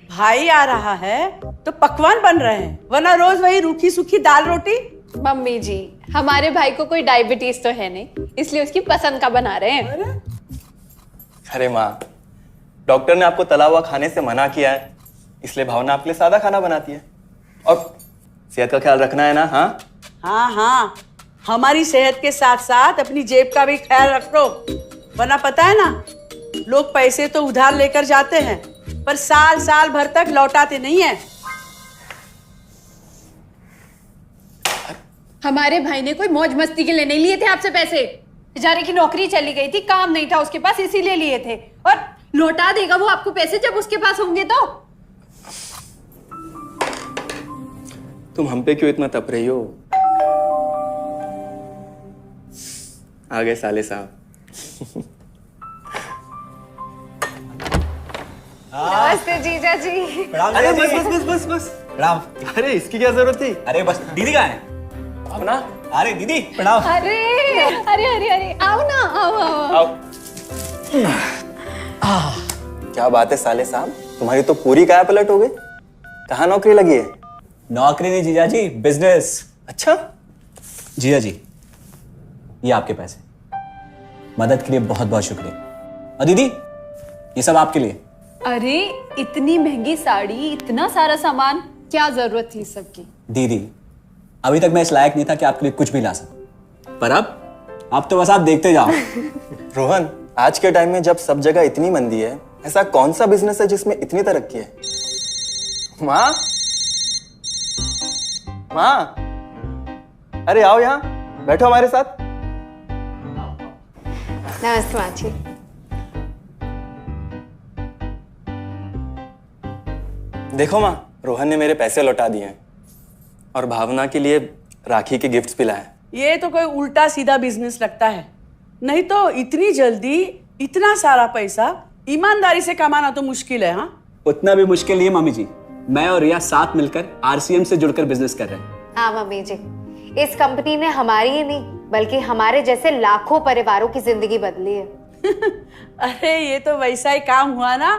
भाई आ रहा है तो पकवान बन रहे हैं, वरना रोज वही रूखी सूखी दाल रोटी। मम्मी जी, हमारे भाई को कोई डायबिटीज तो है नहीं, इसलिए उसकी पसंद का बना रहे हैं। अरे माँ, डॉक्टर ने आपको तला हुआ खाने से मना किया है, इसलिए भावना आपके लिए सादा खाना बनाती है। और सेहत का ख्याल रखना है ना? हाँ हाँ हाँ, हमारी सेहत के साथ साथ अपनी जेब का भी ख्याल रखो, वरना पता है ना, लोग पैसे तो उधार लेकर जाते हैं पर साल साल भर तक लौटाते नहीं है। हमारे भाई ने कोई मौज मस्ती के लिए नहीं लिए थे आपसे पैसे। बेचारे की नौकरी चली गई थी, काम नहीं था उसके पास, इसीलिए लिए थे। और लौटा देगा वो आपको पैसे जब उसके पास होंगे तो। तुम हम पे क्यों इतना तप रही हो? आ गए साले साहब। नमस्ते जीजा जी। अरे बस बस बस बस बस प्रणाम। अरे इसकी क्या जरूरत थी? अरे बस दीदी कहाँ है? भावना, अरे दीदी प्रणाम। अरे अरे अरे अरे आओ ना, आओ आओ आओ। क्या बात है साले साहब, तुम्हारी तो पूरी काया पलट हो गई। कहाँ नौकरी लगी है? नौकरी नहीं जीजा जी, बिजनेस। अच्छा जीजा जी, ये आपके पैसे, मदद के लिए बहुत बहुत शुक्रिया। और दीदी, ये सब आपके लिए। अरे इतनी महंगी साड़ी, इतना सारा सामान, क्या जरूरत थी सबकी? दीदी, अभी तक मैं इस लायक नहीं था कि आपके लिए कुछ भी ला सकूं, पर अब तो बस आप देखते जाओ। रोहन, आज के टाइम में जब सब जगह इतनी मंदी है, ऐसा कौन सा बिजनेस है जिसमें इतनी तरक्की है? माँ, माँ, अरे आओ यहाँ बैठो हमारे साथ। नमस्ते माँ जी। देखो माँ, रोहन ने मेरे पैसे लौटा दिए हैं और भावना के लिए राखी के गिफ्ट्स भी लाए। ये तो कोई उल्टा सीधा बिजनेस लगता है, नहीं तो इतनी जल्दी इतना सारा पैसा ईमानदारी से कमाना तो मुश्किल है। हाँ, उतना भी मुश्किल नहीं है मम्मी जी, मैं और रिया साथ मिलकर आरसीएम से जुड़कर बिजनेस कर रहे हैं। हाँ मम्मी जी, इस कंपनी ने हमारी ही नहीं बल्कि हमारे जैसे लाखों परिवारों की जिंदगी बदली है। अरे ये तो वैसा ही काम हुआ ना,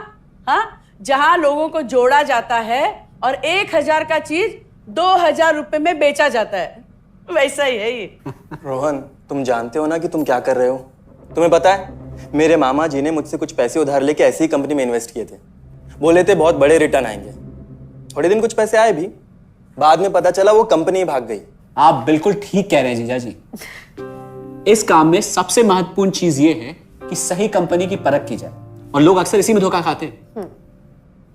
हाँ, जहाँ लोगों को जोड़ा जाता है और 1000 का चीज 2000 रुपए में बेचा जाता है, वैसा ही है ये। रोहन, तुम जानते हो ना कि तुम क्या कर रहे हो? तुम्हें पता है, मेरे मामा जी ने मुझसे कुछ पैसे उधार लेके ऐसी ही कंपनी में इन्वेस्ट किए थे। बोले थे बहुत बड़े रिटर्न आएंगे। थोड़े दिन कुछ पैसे आए भी, बाद में पता चला वो कंपनी ही भाग गई। आप बिल्कुल ठीक कह रहे हैं जीजा जी। इस काम में सबसे महत्वपूर्ण चीज ये है कि सही कंपनी की परख की जाए, और लोग अक्सर इसी में धोखा खाते हैं।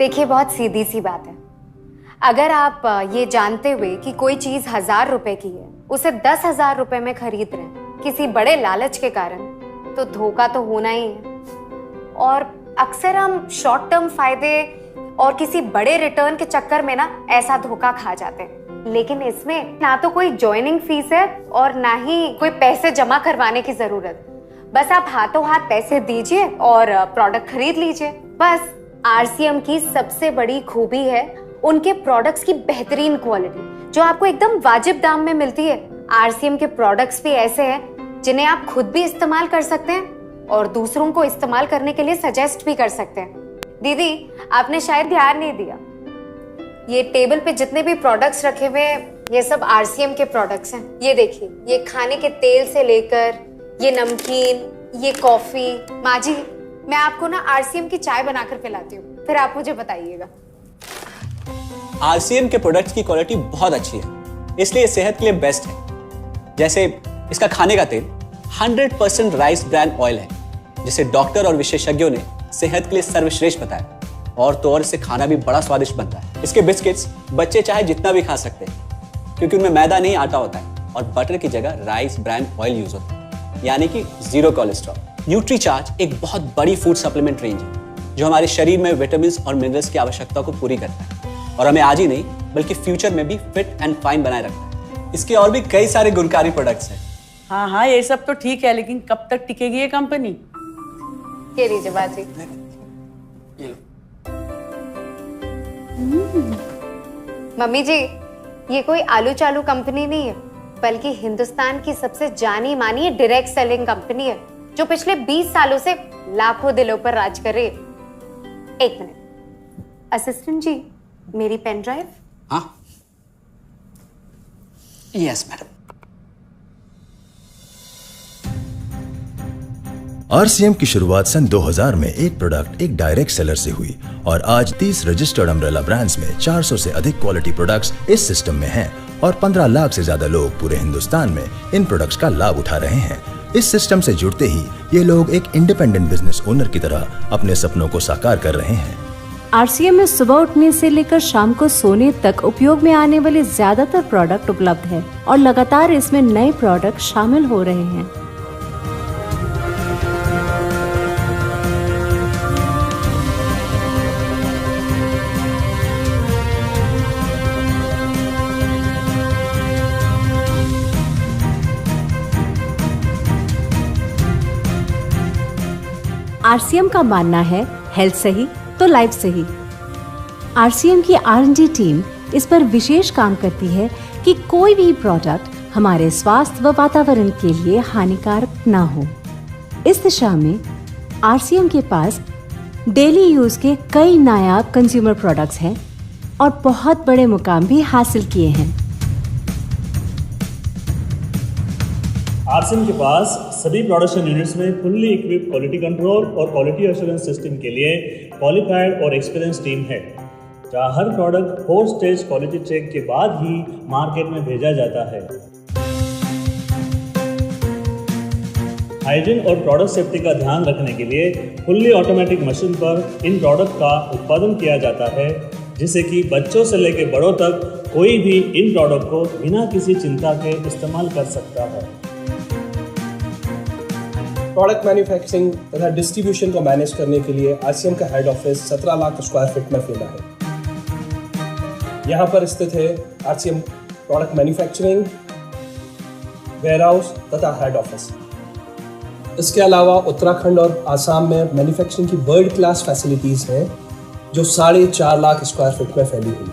देखिए, बहुत सीधी सी बात है, अगर आप ये जानते हुए कि कोई चीज 1000 रुपए की है, उसे 10,000 रुपए में खरीद रहे हैं किसी बड़े लालच के कारण, तो धोखा तो होना ही है। और अक्सर हम शॉर्ट टर्म फायदे और किसी बड़े रिटर्न के चक्कर में ना ऐसा धोखा खा जाते हैं। लेकिन इसमें ना तो कोई ज्वाइनिंग फीस है और ना ही कोई पैसे जमा करवाने की जरूरत। बस आप हाथों हाथ पैसे दीजिए और प्रोडक्ट खरीद लीजिए, बस। आरसीएम की सबसे बड़ी खूबी है उनके प्रोडक्ट्स की बेहतरीन क्वालिटी, जो आपको एकदम वाजिब दाम में मिलती है। आरसीएम के प्रोडक्ट्स भी ऐसे हैं जिन्हें आप खुद भी इस्तेमाल कर सकते हैं और दूसरों को इस्तेमाल करने के लिए सजेस्ट भी कर सकते हैं। दीदी, आपने शायद ध्यान नहीं दिया, ये टेबल पे जितने भी प्रोडक्ट्स रखे हुए हैं, ये सब आरसीएम के प्रोडक्ट्स हैं। ये देखिए, ये खाने के तेल से लेकर ये नमकीन, ये कॉफी। माँ जी, मैं आपको ना आरसीएम की चाय बनाकर पिलाती हूँ, फिर आप मुझे बताइएगा। आरसीएम के प्रोडक्ट्स की क्वालिटी बहुत अच्छी है, इसलिए सेहत के लिए बेस्ट है। जैसे इसका खाने का तेल 100% राइस ब्रांड ऑयल है, जिसे डॉक्टर और विशेषज्ञों ने सेहत के लिए सर्वश्रेष्ठ बताया। और तो और, इसे खाना भी बड़ा स्वादिष्ट बनता है। इसके बिस्किट्स बच्चे चाहे जितना भी खा सकते हैं, क्योंकि उनमें मैदा नहीं, आटा होता है, और बटर की जगह राइस ब्रांड ऑयल यूज होता है, यानी कि 0 कोलेस्ट्रॉल। न्यूट्रीचार्ज एक बहुत बड़ी फूड सप्लीमेंट रेंज है, जो हमारे शरीर में विटामिन और मिनरल्स की आवश्यकता को पूरी करता है और हमें आज ही नहीं बल्कि फ्यूचर में भी फिट एंड फाइन बनाए रखता है। इसके और भी कई सारे गुणकारी प्रोडक्ट्स हैं। हाँ हाँ, ये सब तो ठीक है, लेकिन कब तक टिकेगी ये कंपनी? ये लीजिए बाजी। मम्मी जी, ये कोई आलू चालू कंपनी नहीं है, बल्कि हिंदुस्तान की सबसे जानी मानी डायरेक्ट सेलिंग कंपनी है जो पिछले 20 सालों से लाखों दिलों पर राज कर रही है। एक मिनट असिस्टेंट जी, मेरी पेन ड्राइव। हाँ, यस मैडम। आरसीएम की शुरुआत सन 2000 में एक प्रोडक्ट एक डायरेक्ट सेलर से हुई और आज 30 रजिस्टर्ड अम्ब्रेला ब्रांड्स में 400 से अधिक क्वालिटी प्रोडक्ट्स इस सिस्टम में हैं और 15 लाख से ज्यादा लोग पूरे हिंदुस्तान में इन प्रोडक्ट्स का लाभ उठा रहे हैं। इस सिस्टम से जुड़ते ही ये लोग एक इंडिपेंडेंट बिजनेस ओनर की तरह अपने सपनों को साकार कर रहे हैं। आरसीएम में सुबह उठने से लेकर शाम को सोने तक उपयोग में आने वाले ज्यादातर प्रोडक्ट उपलब्ध है और लगातार इसमें नए प्रोडक्ट शामिल हो रहे हैं। आरसीएम का मानना है हेल्थ सही तो लाइफ सही। आरसीएम की R&D टीम इस पर विशेष काम करती है कि कोई भी प्रोडक्ट हमारे स्वास्थ्य व वातावरण के लिए हानिकारक ना हो। इस दिशा में आरसीएम के पास डेली यूज के कई नायाब कंज्यूमर प्रोडक्ट्स हैं और बहुत बड़े मुकाम भी हासिल किए हैं। आरसीएम के पास सभी प्रोडक्शन यूनिट्स में फुल्ली इक्विप क्वालिटी कंट्रोल और क्वालिटी एश्योरेंस सिस्टम के लिए क्वालिफाइड और एक्सपीरियंस टीम है, जहां हर प्रोडक्ट 4 स्टेज क्वालिटी चेक के बाद ही मार्केट में भेजा जाता है। हाइजीन और प्रोडक्ट सेफ्टी का ध्यान रखने के लिए फुल्ली ऑटोमेटिक मशीन पर इन प्रोडक्ट का उत्पादन किया जाता है, जिससे कि बच्चों से लेकर बड़ों तक कोई भी इन प्रोडक्ट को बिना किसी चिंता के इस्तेमाल कर सकता है। प्रोडक्ट मैन्युफैक्चरिंग तथा डिस्ट्रीब्यूशन को मैनेज करने के लिए आरसीएम का head office 17 lakh square feet में फैला है। यहाँ पर स्थित है आरसीएम प्रोडक्ट मैन्युफैक्चरिंग, वेयरहाउस तथा हेड ऑफिस। इसके अलावा उत्तराखंड और आसाम में मैन्युफैक्चरिंग की वर्ल्ड क्लास फैसिलिटीज़ हैं जो 4.5 लाख स्क्वायर फीट में फैली हुई है।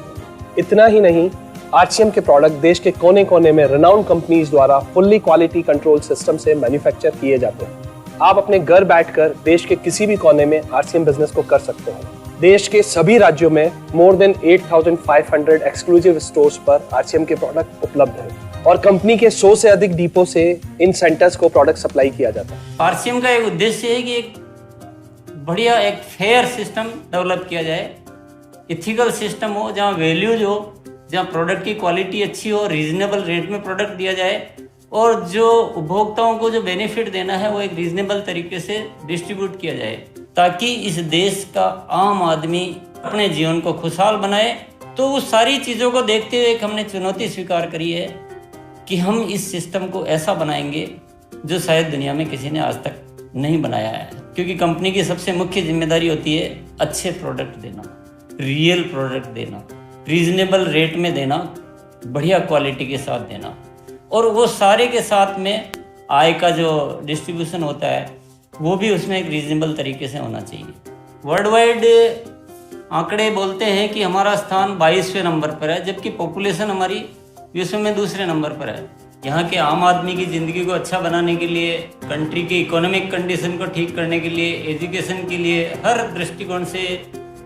इतना ही नहीं, आरसीएम के प्रोडक्ट देश के कोने कोने में रिनाउंड कंपनीज द्वारा फुल्ली क्वालिटी कंट्रोल सिस्टम से मैन्युफैक्चर किए जाते हैं। आप अपने घर बैठकर देश के किसी भी कोने में आरसीएम बिजनेस को कर सकते हैं। देश के सभी राज्यों में मोर देन 8,500 एक्सक्लूसिव स्टोर्स पर आरसीएम के प्रोडक्ट उपलब्ध हैं और कंपनी के 100 से अधिक डिपो से इन सेंटर्स को प्रोडक्ट सप्लाई किया जाता है। आरसीएम का एक उद्देश्य है कि एक बढ़िया एक फेयर सिस्टम डेवलप किया जाए, इथिकल सिस्टम हो, जहाँ वैल्यूज हो, जहाँ प्रोडक्ट की क्वालिटी अच्छी हो, रीजनेबल रेट में प्रोडक्ट दिया जाए और जो उपभोक्ताओं को जो बेनिफिट देना है वो एक रीजनेबल तरीके से डिस्ट्रीब्यूट किया जाए, ताकि इस देश का आम आदमी अपने जीवन को खुशहाल बनाए। तो उस सारी चीज़ों को देखते हुए एक हमने चुनौती स्वीकार करी है कि हम इस सिस्टम को ऐसा बनाएंगे जो शायद दुनिया में किसी ने आज तक नहीं बनाया है, क्योंकि कंपनी की सबसे मुख्य जिम्मेदारी होती है अच्छे प्रोडक्ट देना, रियल प्रोडक्ट देना, रीजनेबल रेट में देना, बढ़िया क्वालिटी के साथ देना, और वो सारे के साथ में आय का जो डिस्ट्रीब्यूशन होता है वो भी उसमें एक रीजनेबल तरीके से होना चाहिए। वर्ल्ड वाइड आंकड़े बोलते हैं कि हमारा स्थान 22वें नंबर पर है, जबकि पॉपुलेशन हमारी विश्व में दूसरे नंबर पर है। यहाँ के आम आदमी की ज़िंदगी को अच्छा बनाने के लिए, कंट्री की इकोनॉमिक कंडीशन को ठीक करने के लिए, एजुकेशन के लिए, हर दृष्टिकोण से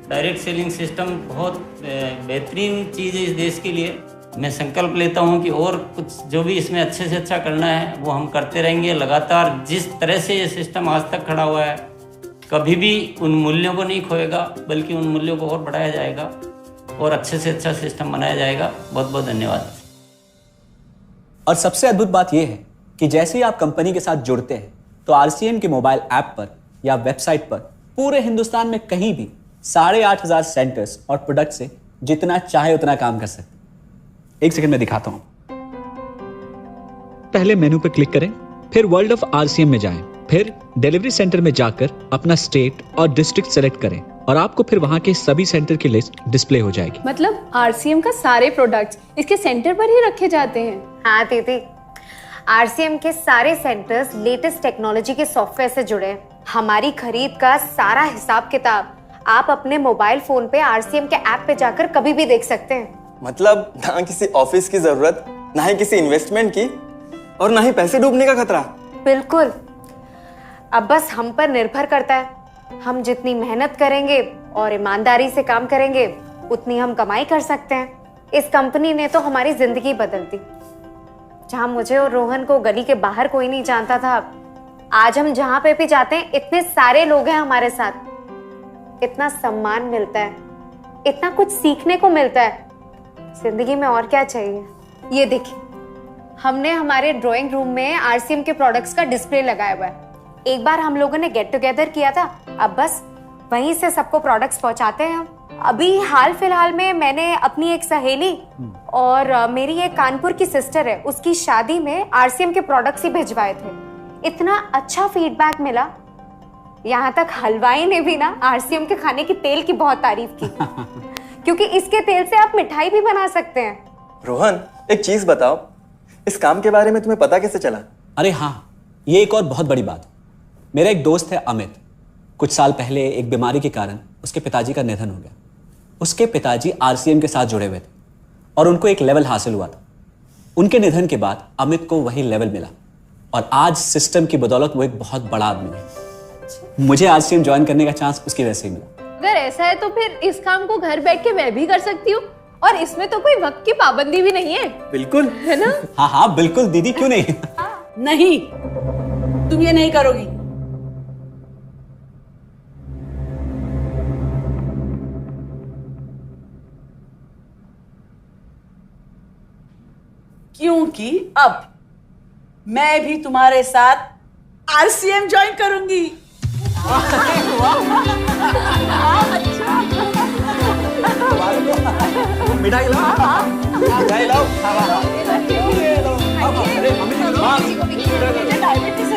डायरेक्ट सेलिंग सिस्टम बहुत बेहतरीन चीज़ है इस देश के लिए। मैं संकल्प लेता हूं कि और कुछ जो भी इसमें अच्छे से अच्छा करना है वो हम करते रहेंगे लगातार। जिस तरह से ये सिस्टम आज तक खड़ा हुआ है, कभी भी उन मूल्यों को नहीं खोएगा, बल्कि उन मूल्यों को और बढ़ाया जाएगा और अच्छे से अच्छा सिस्टम बनाया जाएगा। बहुत बहुत धन्यवाद। और सबसे अद्भुत बात यह है कि जैसे ही आप कंपनी के साथ जुड़ते हैं तो आरसीएम के मोबाइल ऐप पर या वेबसाइट पर पूरे हिंदुस्तान में कहीं भी 8,500 सेंटर्स और प्रोडक्ट से जितना चाहे उतना काम कर सकते हैं। एक सेकंड में दिखाता हूं। पहले मेनू पर क्लिक करें, फिर वर्ल्ड ऑफ आरसीएम में जाएं, फिर डिलीवरी सेंटर में जाकर अपना स्टेट और डिस्ट्रिक्ट सेलेक्ट करें और आपको फिर वहां के सभी सेंटर की लिस्ट डिस्प्ले हो जाएगी। मतलब आरसीएम का सारे प्रोडक्ट्स इसके सेंटर पर ही रखे जाते हैं? हाँ दीदी, आरसीएम के सारे सेंटर्स लेटेस्ट टेक्नोलॉजी के सॉफ्टवेयर से जुड़े हैं। हमारी खरीद का सारा हिसाब किताब आप अपने मोबाइल फोन पे आरसीएम के ऐप पे जाकर कभी भी देख सकते हैं। मतलब ना किसी ऑफिस की जरूरत ना ही किसी इन्वेस्टमेंट की और ना ही पैसे डूबने का खतरा। बिल्कुल। अब बस हम पर निर्भर करता है। हम जितनी मेहनत करेंगे और ईमानदारी से काम करेंगे उतनी हम कमाई कर सकते हैं। इस कंपनी ने तो हमारी जिंदगी बदल दी। जहां मुझे और रोहन को गली के बाहर कोई नहीं जानता था, आज हम जहां पे भी जाते हैं इतने सारे लोग हैं हमारे साथ। इतना सम्मान मिलता है, इतना कुछ सीखने को मिलता है। जिंदगी में और क्या चाहिए। ये देखिए, हमने हमारे ड्राइंग रूम में आरसीएम के प्रोडक्ट्स का डिस्प्ले लगाया हुआ है। एक बार हम लोगों ने गेट टुगेदर किया था, अब बस वहीं से सबको प्रोडक्ट्स पहुंचाते हैं हम। अभी हाल फिलहाल में मैंने अपनी एक सहेली और मेरी एक कानपुर की सिस्टर है, उसकी शादी में आरसीएम के प्रोडक्ट्स ही भिजवाए थे। इतना अच्छा फीडबैक मिला, यहाँ तक हलवाई ने भी ना आरसीएम के खाने की तेल की बहुत तारीफ की क्योंकि इसके तेल से आप मिठाई भी बना सकते हैं। रोहन, एक चीज बताओ, इस काम के बारे में तुम्हें पता कैसे चला? अरे हाँ, ये एक और बहुत बड़ी बात। मेरा एक दोस्त है अमित, कुछ साल पहले एक बीमारी के कारण उसके पिताजी का निधन हो गया। उसके पिताजी आरसीएम के साथ जुड़े हुए थे और उनको एक लेवल हासिल हुआ था। उनके निधन के बाद अमित को वही लेवल मिला और आज सिस्टम की बदौलत वो एक बहुत बड़ा आदमी है। मुझे आरसीएम ज्वाइन करने का चांस उसकी वजह से ही मिला। अगर ऐसा है तो फिर इस काम को घर बैठ के मैं भी कर सकती हूँ और इसमें तो कोई वक्त की पाबंदी भी नहीं है। बिल्कुल, है ना? हाँ हाँ बिल्कुल दीदी, क्यों नहीं। नहीं, तुम ये नहीं करोगी। क्योंकि अब मैं भी तुम्हारे साथ आरसीएम ज्वाइन करूंगी। मिठाई लाओ, मिठाई लाओ। डायबिटीज